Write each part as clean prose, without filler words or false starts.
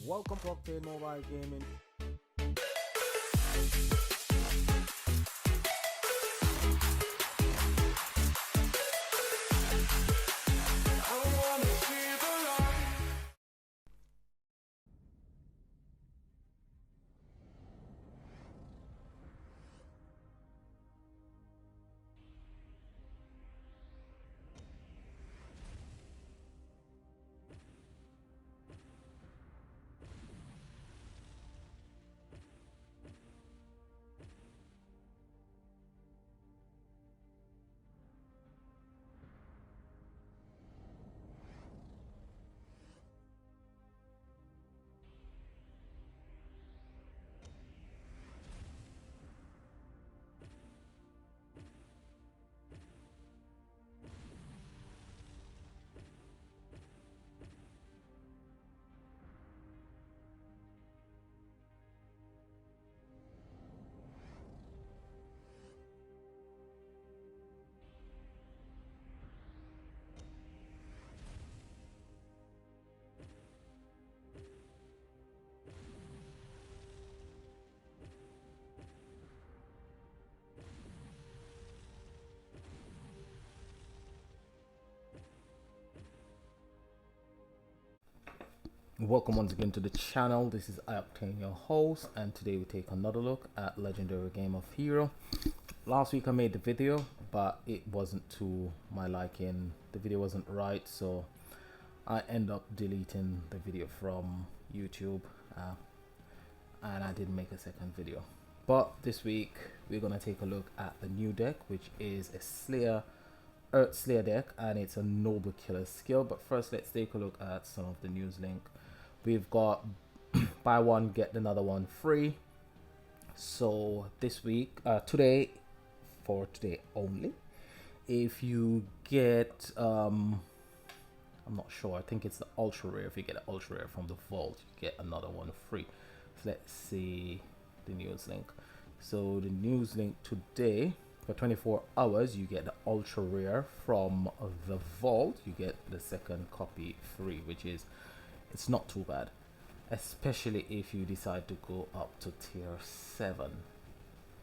Welcome to Octane Mobile Gaming. Welcome once again to the channel. This is Octane, your host, and today we take another look at Legendary Game of Hero. Last week I made the video, but it wasn't to my liking. The video wasn't right, so I end up deleting the video from YouTube, and I didn't make a second video. But this week we're gonna take a look at the new deck, which is a Earth Slayer deck, and it's a Noble Killer skill. But first, let's take a look at some of the news link. We've got buy one get another one free. So this week, today only, if you get I'm not sure, I think it's the ultra rare. If you get an ultra rare from the vault, you get another one free. So let's see the news link. So the news link today, for 24 hours you get the ultra rare from the vault. You get the second copy free, which is, it's not too bad, especially if you decide to go up to tier 7.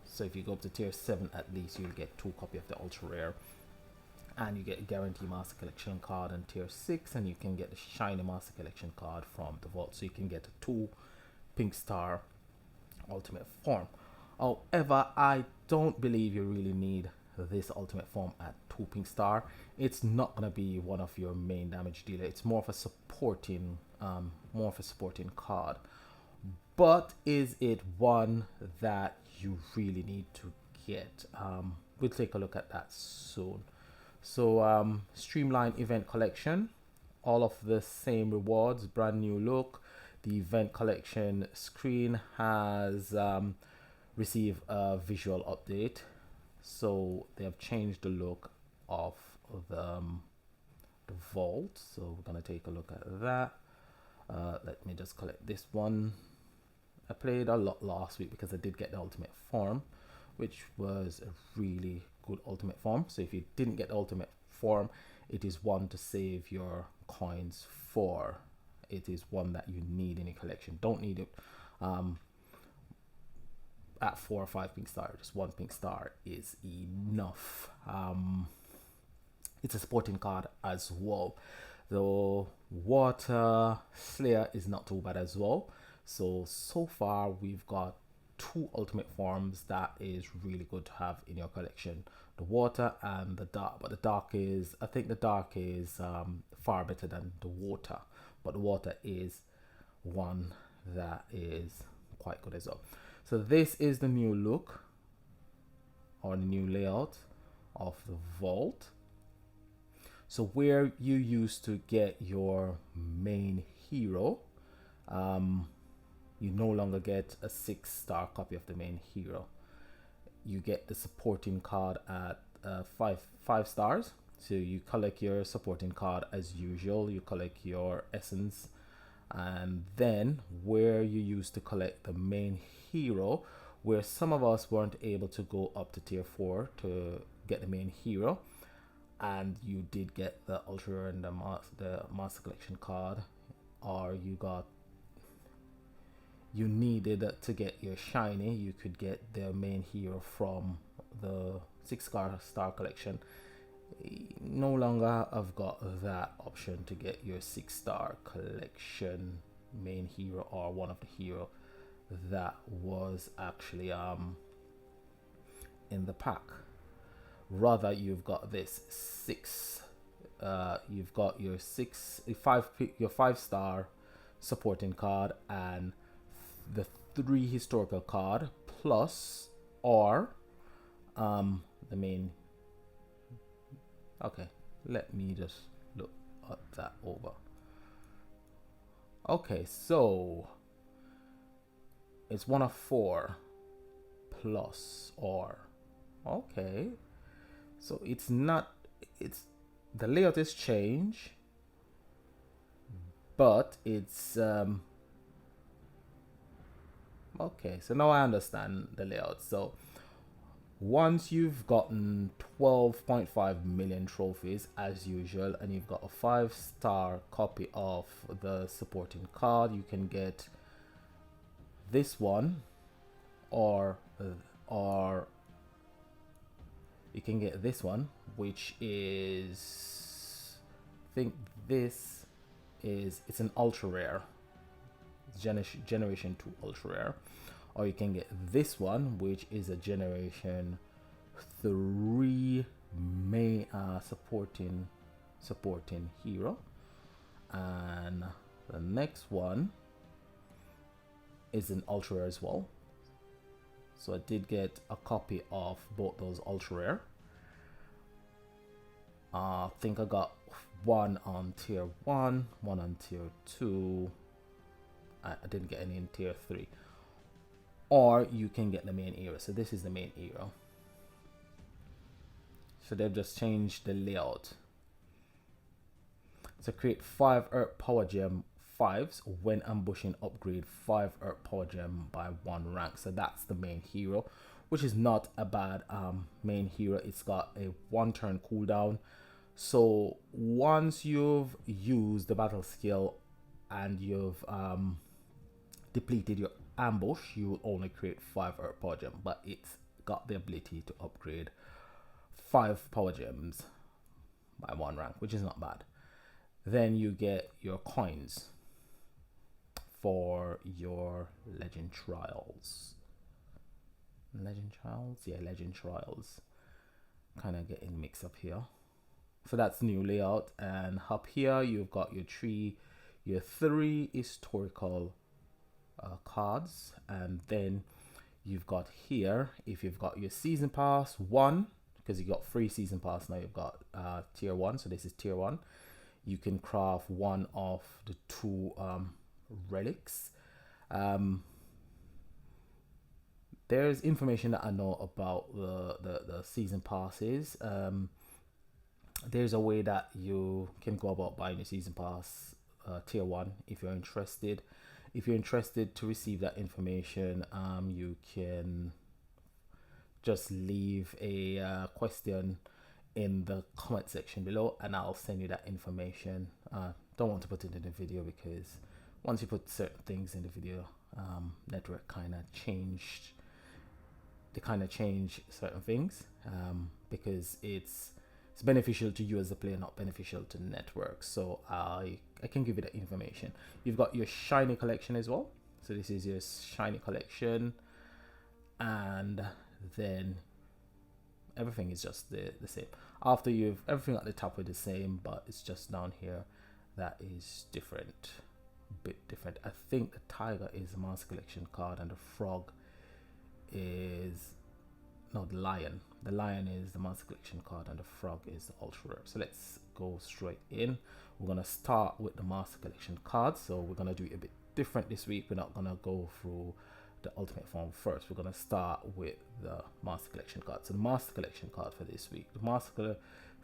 So if you go up to tier 7, at least you'll get 2 copy of the ultra rare, and you get a guarantee master collection card on tier 6, and you can get the shiny master collection card from the vault, so you can get a 2 pink star ultimate form. However, I don't believe you really need this ultimate form at 2 pink star. It's not going to be one of your main damage dealer. It's more of a supporting card. But is it one that you really need to get? We'll take a look at that soon. So streamline event collection, all of the same rewards, brand new look. The event collection screen has received a visual update, so they have changed the look of the vault. So we're gonna take a look at that. Let me just collect this one. I played a lot last week because I did get the ultimate form, which was a really good ultimate form. So if you didn't get the ultimate form, it is one to save your coins for. It is one that you need in your collection. Don't need it at 4 or 5 pink star. Just 1 pink star is enough. It's a sporting card as well. The Water Slayer is not too bad as well. So far we've got 2 ultimate forms that is really good to have in your collection: the water and the dark. But the dark is, I think the dark is far better than the water, but the water is one that is quite good as well. So this is the new look, or the new layout of the vault. So where you used to get your main hero, you no longer get a 6-star copy of the main hero. You get the supporting card at 5 stars. So you collect your supporting card as usual. You collect your essence, and then where you used to collect the main hero, where some of us weren't able to go up to tier 4 to get the main hero, and you did get the ultra and the master collection card, or you got you needed to get your shiny, you could get their main hero from the 6-star collection. No longer I've got that option to get your 6-star collection main hero or one of the hero that was actually in the pack. Rather, you've got this you've got your 5-star supporting card and the 3 historical card plus or the main. Okay, let me just look at that over. Okay, so it's 1 of 4 plus or. Okay, so it's not, it's, the layout is changed, but it's okay, so now I understand the layout. So once you've gotten 12.5 million trophies as usual, and you've got a 5-star copy of the supporting card, you can get this one, or you can get this one, which is, I think this is, it's an ultra rare, generation 2 ultra rare. Or you can get this one, which is a generation 3 main supporting hero. And the next one is an ultra rare as well. So I did get a copy of both those ultra rare. I think I got one on tier 1, one on tier 2. I didn't get any in tier 3. Or you can get the main hero. So this is the main hero. So they've just changed the layout. So create 5 Earth Power Gem 5s when ambushing, upgrade 5 Earth Power Gem by 1 rank. So that's the main hero, which is not a bad main hero. It's got a 1 turn cooldown. So once you've used the battle skill and you've depleted your ambush, you will only create 5 Earth Power Gem, but it's got the ability to upgrade 5 Power Gems by 1 rank, which is not bad. Then you get your coins for your Legend Trials. Legend Trials? Yeah, Legend Trials. Kind of getting mixed up here. So that's new layout. And up here, you've got your 3 historical cards, and then you've got here, if you've got your season pass 1, because you got free season pass now, you've got tier 1, so this is tier 1, you can craft 1 of the 2 relics. There's information that I know about the season passes. There's a way that you can go about buying your season pass tier 1 if you're interested. If you're interested to receive that information, you can just leave a question in the comment section below and I'll send you that information. Don't want to put it in the video because once you put certain things in the video, network kind of changed. They kind of change certain things because it's beneficial to you as a player, not beneficial to the network. So I can give you the information. You've got your shiny collection as well. So this is your shiny collection, and then everything is just the same. After you've, everything at the top is the same, but it's just down here that is different, a bit different. I think the tiger is the master collection card, and the frog is, no, the lion. The lion is the master collection card, and the frog is the ultra rare. So let's go straight in. We're gonna start with the master collection card. So we're gonna do it a bit different this week. We're not gonna go through the ultimate form first. We're gonna start with the master collection card. So the master collection card for this week, the master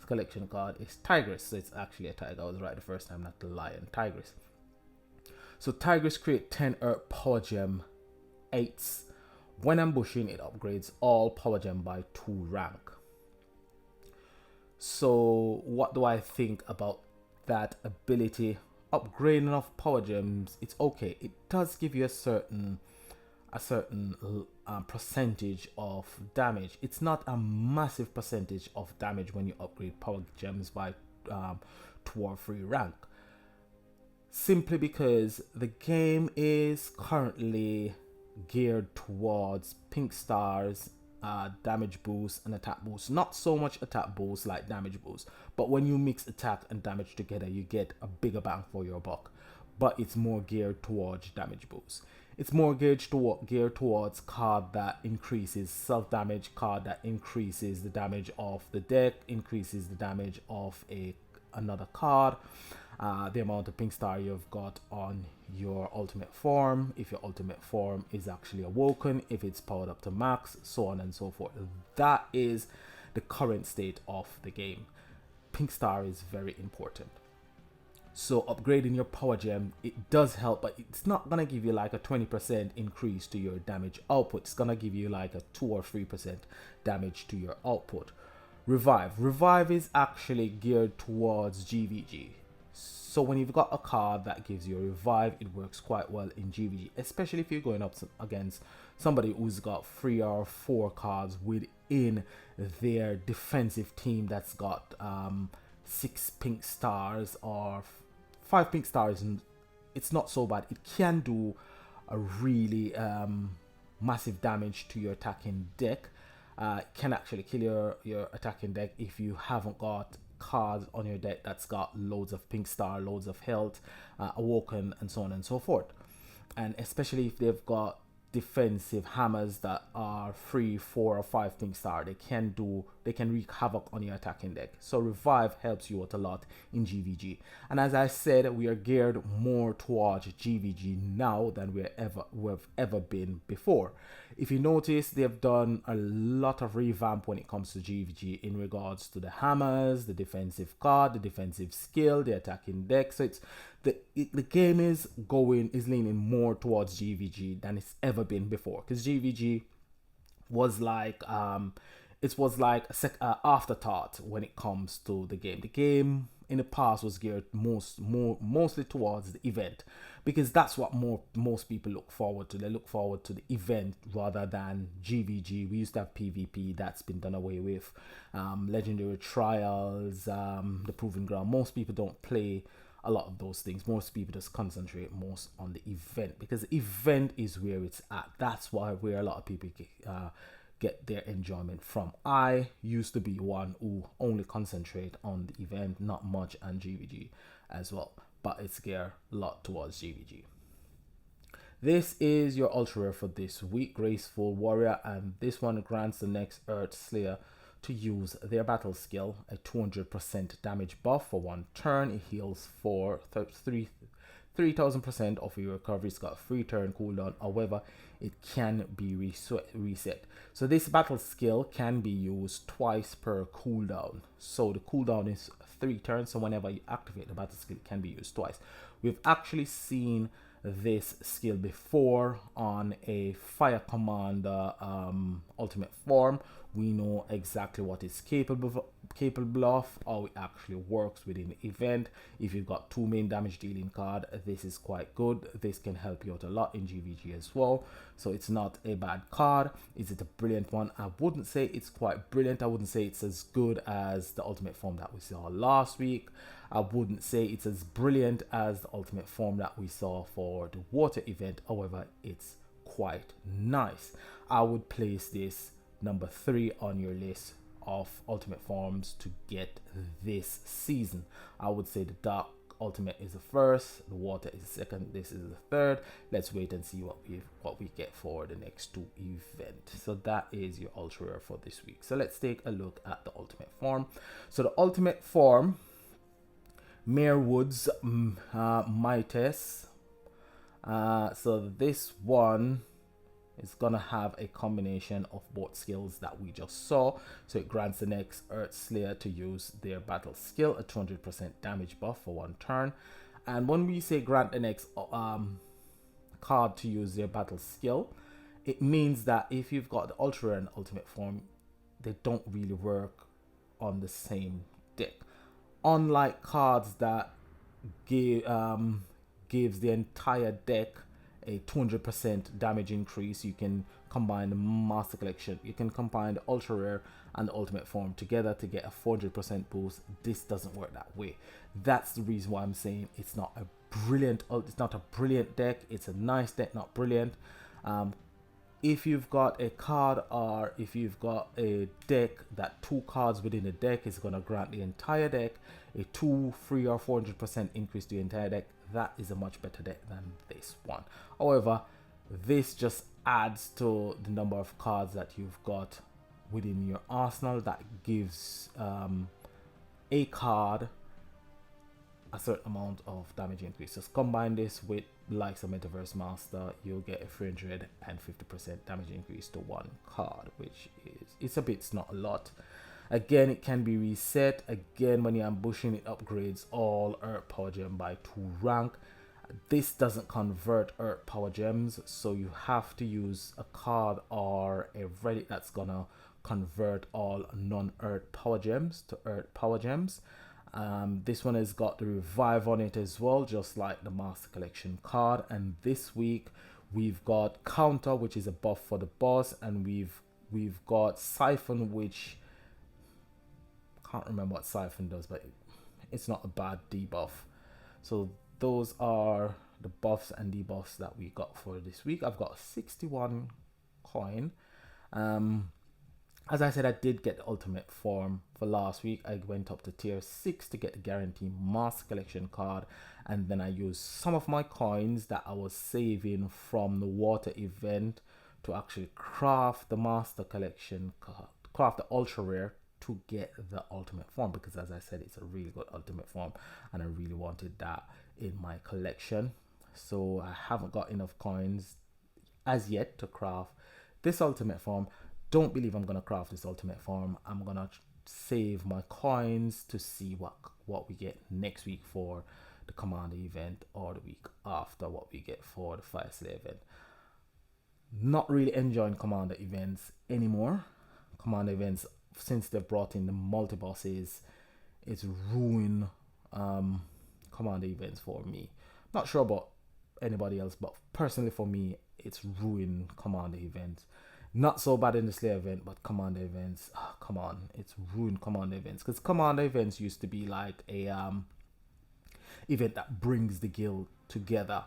collection card is Tigress. So it's actually a tiger. I was right the first time, not the lion. Tigress. So Tigress create 10 Earth Power Gem 8s. When ambushing, it upgrades all Power Gem by 2 rank. So what do I think about that ability? upgrading of power gems, it's okay. It does give you a certain percentage of damage. It's not a massive percentage of damage when you upgrade power gems by 2 or 3 rank, simply because the game is currently geared towards pink stars, damage boost and attack boost. Not so much attack boost like damage boost, but when you mix attack and damage together, you get a bigger bang for your buck. But it's more geared towards damage boost. It's more geared towards card that increases self damage, card that increases the damage of the deck, increases the damage of another card, the amount of pink star you've got on your ultimate form, if your ultimate form is actually awoken, if it's powered up to max, so on and so forth. That is the current state of the game. Pink star is very important. So upgrading your power gem, it does help, but it's not gonna give you like a 20% increase to your damage output. It's gonna give you like a 2 or 3% damage to your output. Revive is actually geared towards GVG. So when you've got a card that gives you a revive, it works quite well in GVG, especially if you're going up against somebody who's got 3 or 4 cards within their defensive team that's got 6 pink stars or 5 pink stars. And it's not so bad. It can do a really massive damage to your attacking deck. It can actually kill your attacking deck if you haven't got cards on your deck that's got loads of pink star, loads of health, awoken, and so on and so forth. And especially if they've got defensive hammers that are 3, 4, or 5 pink star, they can wreak havoc on your attacking deck. So revive helps you out a lot in GVG. And as I said, we are geared more towards GVG now than we've ever been before. If you notice, they've done a lot of revamp when it comes to GVG in regards to the hammers, the defensive card, the defensive skill, the attacking deck. So it's the game is leaning more towards GVG than it's ever been before, because GVG was like it was like a afterthought when it comes to the game. The game in the past was geared mostly towards the event, because that's what most people look forward to. They look forward to the event rather than GVG. We used to have PvP, that's been done away with. Legendary trials, the proving ground. Most people don't play a lot of those things. Most people just concentrate most on the event, because the event is where it's at. That's where a lot of people get their enjoyment from. I used to be one who only concentrate on the event, not much on GVG as well, but it's geared a lot towards GVG. This is your ultra rare for this week, Graceful Warrior, and this one grants the next Earth Slayer to use their battle skill, a 200% damage buff for 1 turn. It heals for 3000% of your recovery. It's got a 3 turn cooldown. However, it can be reset. So this battle skill can be used twice per cooldown. So the cooldown is 3 turns. So whenever you activate the battle skill, it can be used twice. We've actually seen this skill before on a Fire Commander ultimate form. We know exactly what it's capable of, how it actually works within the event. If you've got 2 main damage dealing card, this is quite good. This can help you out a lot in GVG as well. So it's not a bad card. Is it a brilliant one? I wouldn't say it's quite brilliant. I wouldn't say it's as good as the ultimate form that we saw last week. I wouldn't say it's as brilliant as the ultimate form that we saw for the water event. However, it's quite nice. I would place this number 3 on your list of ultimate forms to get this season. I would say the dark ultimate is the first, the water is the second, this is the third. Let's wait and see what we get for the next 2 events. So that is your ultra rare for this week. So let's take a look at the ultimate form. So the ultimate form, MEERWOOD's Mites. So this one is gonna have a combination of both skills that we just saw. So it grants the next Earth Slayer to use their battle skill, a 200% damage buff for 1 turn. And when we say grant the next card to use their battle skill, it means that if you've got the ultra rare and ultimate form, they don't really work on the same deck. Unlike cards that gives the entire deck a 200% damage increase. You can combine the Master Collection, you can combine the Ultra Rare and the Ultimate Form together to get a 400% boost. This doesn't work that way. That's the reason why I'm saying it's not a brilliant deck. It's a nice deck, not brilliant. If you've got a card, or if you've got a deck that 2 cards within the deck is going to grant the entire deck a 2, 3, or 400% increase to the entire deck, that is a much better deck than this one. However, this just adds to the number of cards that you've got within your arsenal that gives a card a certain amount of damage increase. Just combine this with likes of Metaverse Master, you'll get a 350% damage increase to 1 card, which it's not a lot. Again, it can be reset. Again, when you're ambushing, it upgrades all Earth Power Gem by 2 rank. This doesn't convert Earth Power Gems, so you have to use a card or a relic that's gonna convert all non-Earth Power Gems to Earth Power Gems. This one has got the revive on it as well, just like the Master Collection card. And this week we've got counter, which is a buff for the boss, and we've got siphon, which can't remember what siphon does, but it's not a bad debuff. So those are the buffs and debuffs that we got for this week. I've got 61 coin. As I said, I did get the ultimate form for last week. I went up to tier 6 to get the guarantee Master Collection card, and then I used some of my coins that I was saving from the water event to actually craft the Master Collection card, craft the Ultra Rare to get the ultimate form, because as I said, it's a really good ultimate form and I really wanted that in my collection. So I haven't got enough coins as yet to craft this ultimate form. Don't believe I'm gonna craft this ultimate form. I'm gonna save my coins to see what we get next week for the Commander event, or the week after what we get for the Fire Slayer event. Not really enjoying Commander events anymore. Commander events, since they've brought in the multi-bosses, it's ruined Commander events for me. Not sure about anybody else, but personally for me, it's ruined Commander events. Not so bad in the Slayer event, but Commander events, come on, it's ruined Commander events. Because Commander events used to be like a event that brings the guild together.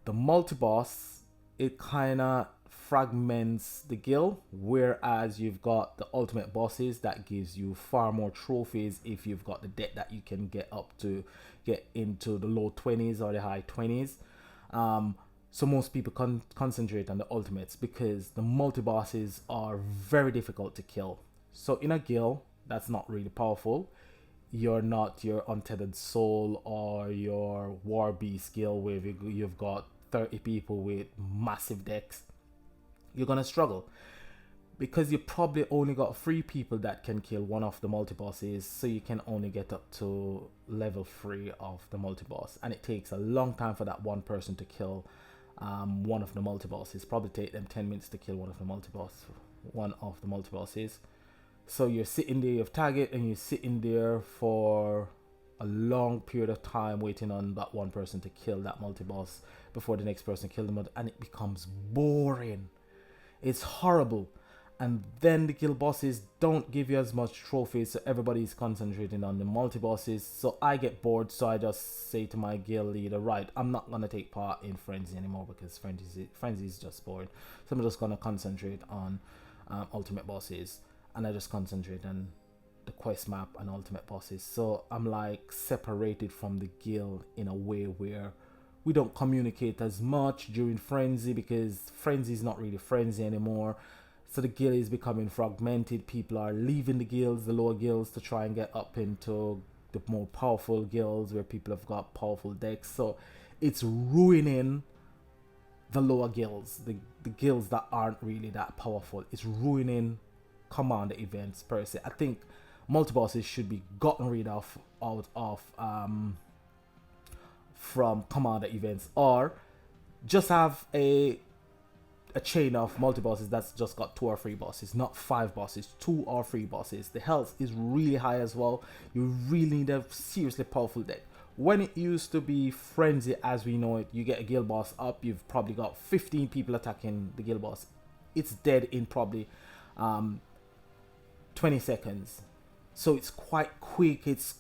The multi-boss, it kind of fragments the guild, whereas you've got the ultimate bosses that gives you far more trophies if you've got the deck that you can get into the low 20s or the high 20s. So most people concentrate on the ultimates because the multi-bosses are very difficult to kill. So in a guild that's not really powerful, you're not your Untethered Soul or your War Beast guild where you've got 30 people with massive decks. You're gonna struggle because you probably only got 3 people that can kill one of the multi-bosses, so you can only get up to level 3 of the multi-boss, and it takes a long time for that one person to kill one of the multi-bosses. Probably take them 10 minutes to kill one of the multi-bosses. So you're sitting there, you've tagged, and you're sitting there for a long period of time waiting on that one person to kill that multi-boss before the next person kills them, and it becomes boring. It's horrible. And then the guild bosses don't give you as much trophies, so everybody's concentrating on the multi-bosses. So I get bored, so I just say to my guild leader, right, I'm not going to take part in Frenzy anymore because Frenzy is just boring. So I'm just going to concentrate on ultimate bosses, and I just concentrate on the quest map and ultimate bosses. So I'm like separated from the guild in a way where we don't communicate as much during Frenzy, because Frenzy is not really Frenzy anymore. So the guild is becoming fragmented. People are leaving the guilds, the lower guilds, to try and get up into the more powerful guilds where people have got powerful decks. So it's ruining the lower guilds, the guilds that aren't really that powerful. It's ruining Commander events per se. I think multi-bosses should be gotten rid of out of from Commander events, or just have a chain of multi-bosses that's just got 2 or 3 bosses, not 5 bosses, 2 or 3 bosses. The health is really high as well. You really need a seriously powerful deck. when it used to be Frenzy as we know it, you get a guild boss up, you've probably got 15 people attacking the guild boss. It's dead in probably 20 seconds. So it's quite quick. It's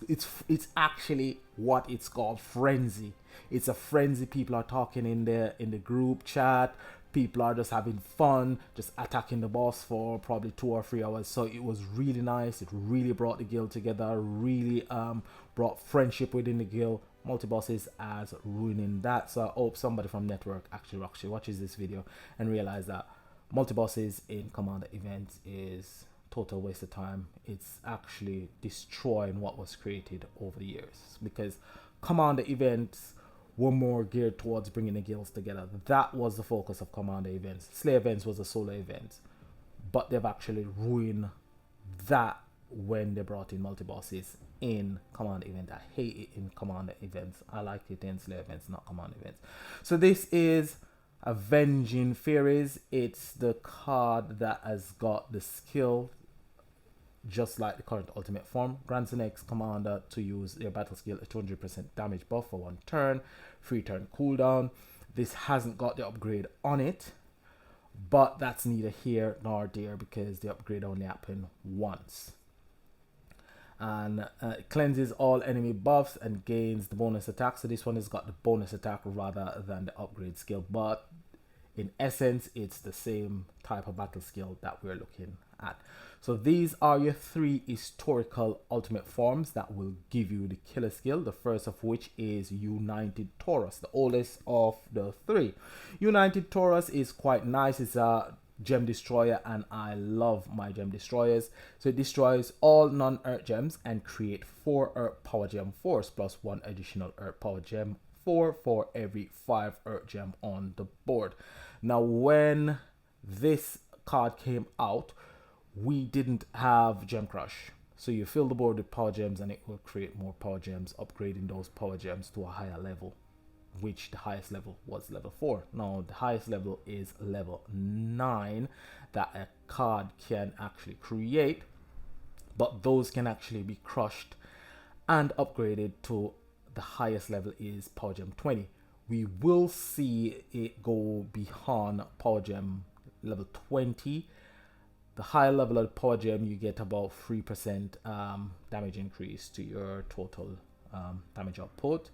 actually what it's called, Frenzy. It's a frenzy. People are talking in the group chat. People are just having fun, just attacking the boss for probably 2 or 3 hours. So it was really nice. It really brought the guild together. Really brought friendship within the guild. Multi-bosses as ruining that. So I hope somebody from network actually watches this video and realize that multi-bosses in Commander events is total waste of time. It's actually destroying what was created over the years, because Commander events were more geared towards bringing the guilds together. That was the focus of Commander events. Slayer events was a solo event, but they've actually ruined that when they brought in multi-bosses in Commander event. I hate it in Commander events. I like it in Slayer events, not Commander events. So this is Avenging Furies. It's the card that has got the skill just like the current ultimate form. Grants the next commander to use their battle skill a 200% damage buff for 1 turn, 3 turn cooldown. This hasn't got the upgrade on it, but that's neither here nor there because the upgrade only happened once. And it cleanses all enemy buffs and gains the bonus attack. So this one has got the bonus attack rather than the upgrade skill, but in essence it's the same type of battle skill that we're looking at. So these are your 3 historical ultimate forms that will give you the killer skill. The first of which is United Taurus, the oldest of the 3. United Taurus is quite nice. It's a gem destroyer and I love my gem destroyers. So it destroys all non-earth gems and create 4 earth power gem force plus 1 additional earth power gem 4 for every 5 earth gem on the board. Now when this card came out, we didn't have Gem Crush. So you fill the board with power gems and it will create more power gems, upgrading those power gems to a higher level, which the highest level was level 4. Now the highest level is level 9 that a card can actually create, but those can actually be crushed and upgraded to the highest level is power gem 20. We will see it go beyond power gem level 20. The higher level of power gem, you get about 3% damage increase to your total damage output.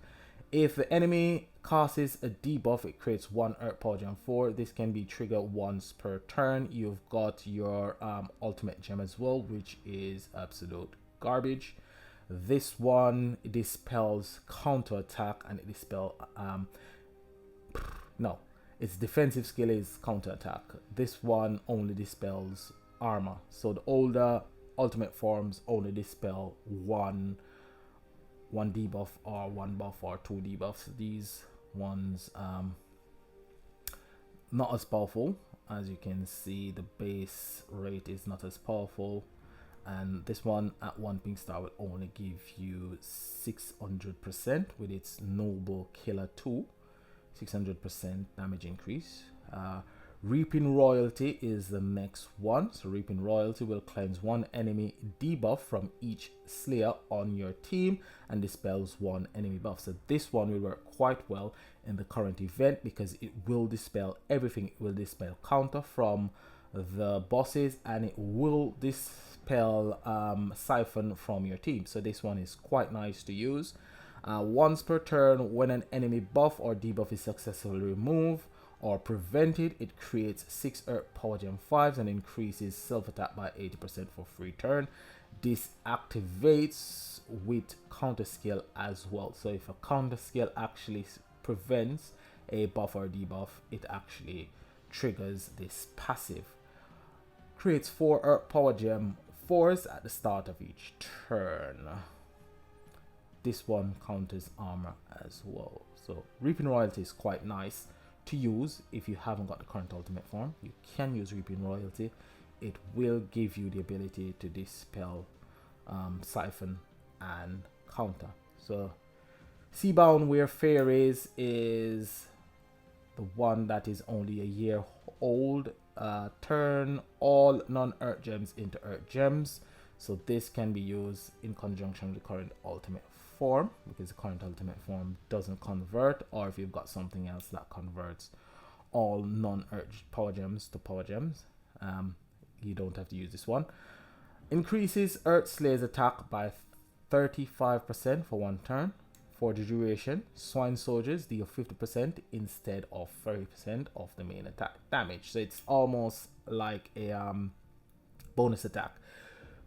If the enemy casts a debuff, it creates 1 earth power gem 4. This can be triggered once per turn. You've got your ultimate gem as well, which is absolute garbage. This one dispels counter attack and it dispels no, its defensive skill is counter attack. This one only dispels armor. So the older ultimate forms only dispel one debuff or 1 buff or 2 debuffs. These ones not as powerful. As you can see, the base rate is not as powerful, and this one at 1 pink star will only give you 600% with its noble killer 2, 600% damage increase. Reaping Royalty is the next one. So Reaping Royalty will cleanse 1 enemy debuff from each Slayer on your team and dispels 1 enemy buff. So this one will work quite well in the current event because it will dispel everything. It will dispel counter from the bosses and it will dispel Siphon from your team. So this one is quite nice to use. Once per turn, when an enemy buff or debuff is successfully removed or prevented, it creates 6 earth power gem 5s and increases self attack by 80% for free turn. This activates with counter skill as well. So if a counter skill actually prevents a buff or debuff, it actually triggers this passive. Creates 4 earth power gem 4s at the start of each turn. This one counters armor as well. So Reaping Royalty is quite nice to use if you haven't got the current ultimate form. You can use Reaping Royalty. It will give you the ability to dispel Siphon and counter. So Seabound Where Fairies is the one that is only a year old. Turn all non-earth gems into earth gems. So this can be used in conjunction with the current ultimate form, because the current ultimate form doesn't convert, or if you've got something else that converts all non-urged power gems to power gems, you don't have to use this one. Increases Earth Slayer's attack by 35% for 1 turn. For the duration, Swine Soldiers deal 50% instead of 30% of the main attack damage. So it's almost like a bonus attack.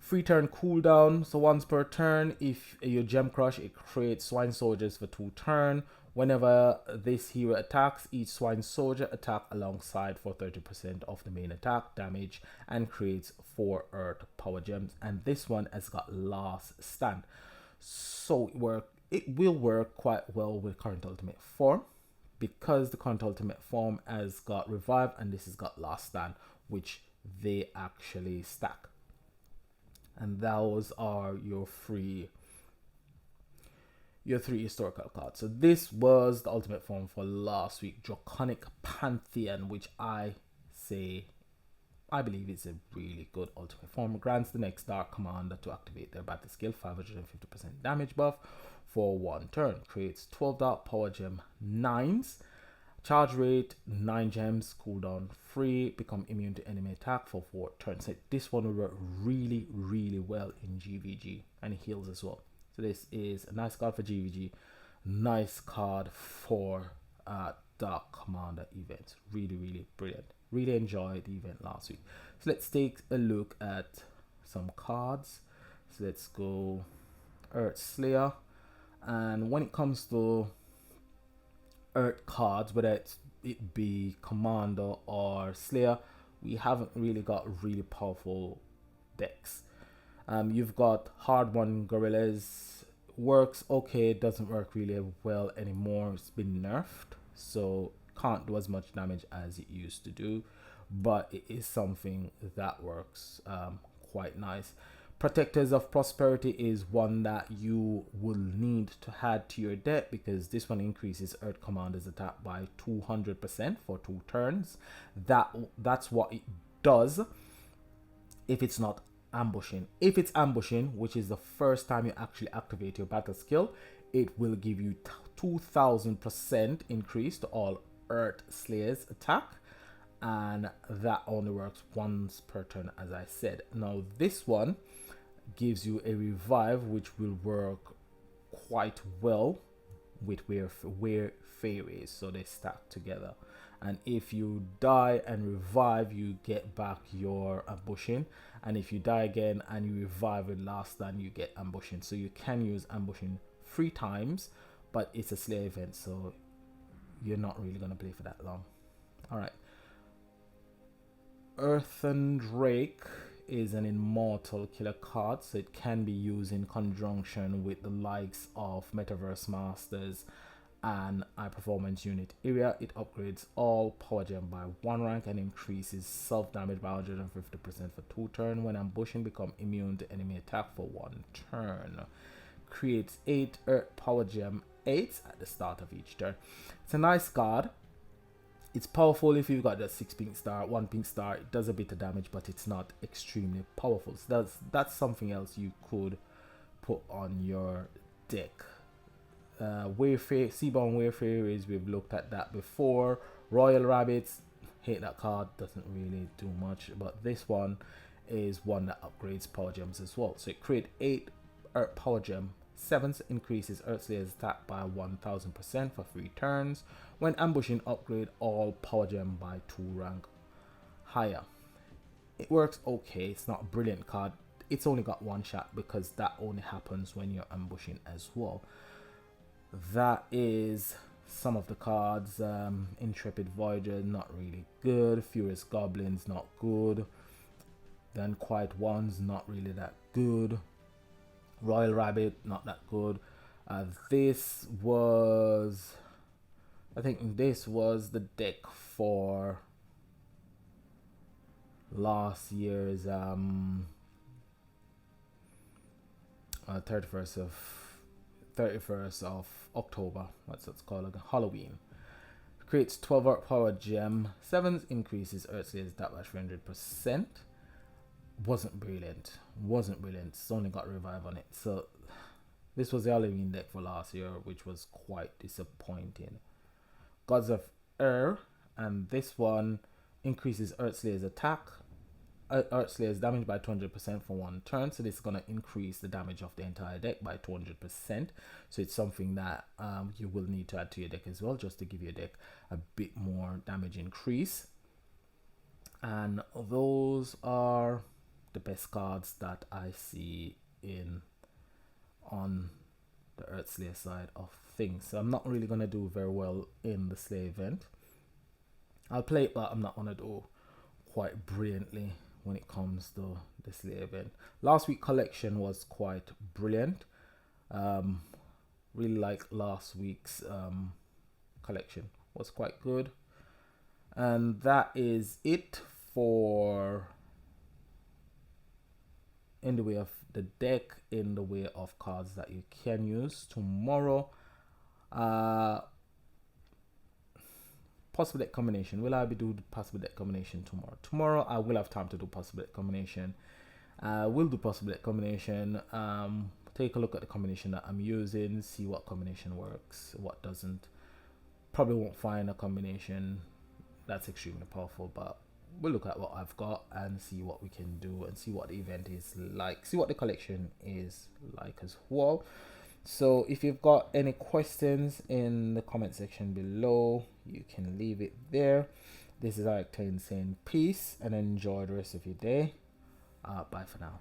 3 turn cooldown, so once per turn. If you gem crush, it creates Swine Soldiers for 2 turn. Whenever this hero attacks, each Swine Soldier attack alongside for 30% of the main attack damage and creates 4 Earth Power Gems. And this one has got Last Stand, so it will work quite well with current ultimate form, because the current ultimate form has got Revive and this has got Last Stand, which they actually stack. And those are your three historical cards. So this was the ultimate form for last week, Draconic Pantheon, which I believe it's a really good ultimate form. Grants the next Dark Commander to activate their battle skill 550% damage buff for 1 turn. Creates 12 Dark Power Gem 9s. Charge rate 9 gems, cooldown 3, become immune to enemy attack for 4 turns. So this one will work really, really well in GVG, and it heals as well. So this is a nice card for GVG, nice card for Dark Commander events. Really, really brilliant. Really enjoyed the event last week. So let's take a look at some cards. So let's go Earth Slayer. And when it comes to Earth cards, whether it be Commander or Slayer, we haven't really got really powerful decks. You've got Hard One Gorillas, works okay, doesn't work really well anymore. It's been nerfed, so can't do as much damage as it used to do, but it is something that works quite nice. Protectors of Prosperity is one that you will need to add to your deck, because this one increases Earth Commander's attack by 200% for 2 turns. That's what it does if it's not ambushing. If it's ambushing, which is the first time you actually activate your battle skill, it will give you 2000% increase to all Earth Slayer's attack, and that only works once per turn, as I said. Now this one gives you a revive, which will work quite well with where fairies, so they stack together. And if you die and revive, you get back your ambushing, and if you die again and you revive with Last Stand, you get ambushing. So you can use ambushing 3 times, but it's a Slayer event, so you're not really going to play for that long. All right, Earthen Drake is an immortal killer card, so it can be used in conjunction with the likes of Metaverse Masters and High Performance Unit area. It upgrades all power gem by 1 rank and increases self damage by 150% for 2 turns. When ambushing, become immune to enemy attack for 1 turn. Creates 8 Earth Power Gem 8s at the start of each turn. It's a nice card. It's powerful if you've got that 6 pink star, 1 pink star. It does a bit of damage, but it's not extremely powerful. So that's something else you could put on your deck. Seaborn Wayfarers, we've looked at that before. Royal Rabbits, hate that card, doesn't really do much, but this one is one that upgrades power gems as well. So it creates 8 Earth Power Gem 7s, increases Earth Slayer's attack by 1000% for 3 turns. When ambushing, upgrade all power gem by 2 rank higher. It works okay, it's not a brilliant card. It's only got 1 shot, because that only happens when you're ambushing as well. That is some of the cards. Intrepid Voyager, not really good. Furious Goblins, not good. Then Quiet Ones, not really that good. Royal Rabbit, not that good. I think this was the deck for last year's 31st of October. What's it's called again? Halloween. Creates 12 Earth Power Gem 7s, increases Earth Slayer's attack by 300%. Wasn't brilliant. It's only got revive on it. So This was the Halloween deck for last year, which was quite disappointing. Gods of Air, and this one increases Earthslayer's attack. Earthslayer's damage by 200% for one turn, so this is going to increase the damage of the entire deck by 200%. So it's something that you will need to add to your deck as well, just to give your deck a bit more damage increase. And those are the best cards that I see on the Earthslayer side of things. So I'm not really going to do very well in the Slay event. I'll play it, but I'm not going to do quite brilliantly when it comes to the Slay event. Last week's collection was quite brilliant. Really like last week's collection. Was quite good. And that is it for in the way of the deck, in the way of cards that you can use. Tomorrow, possible deck combination. Will I be doing possible deck combination tomorrow? Tomorrow I will have time to do possible deck combination. We'll do possible deck combination. Take a look at the combination that I'm using, see what combination works, what doesn't. Probably won't find a combination that's extremely powerful, but we'll look at what I've got and see what we can do and see what the event is like, see what the collection is like as well. So if you've got any questions in the comment section below, you can leave it there. This is Octane saying peace and enjoy the rest of your day. Bye for now.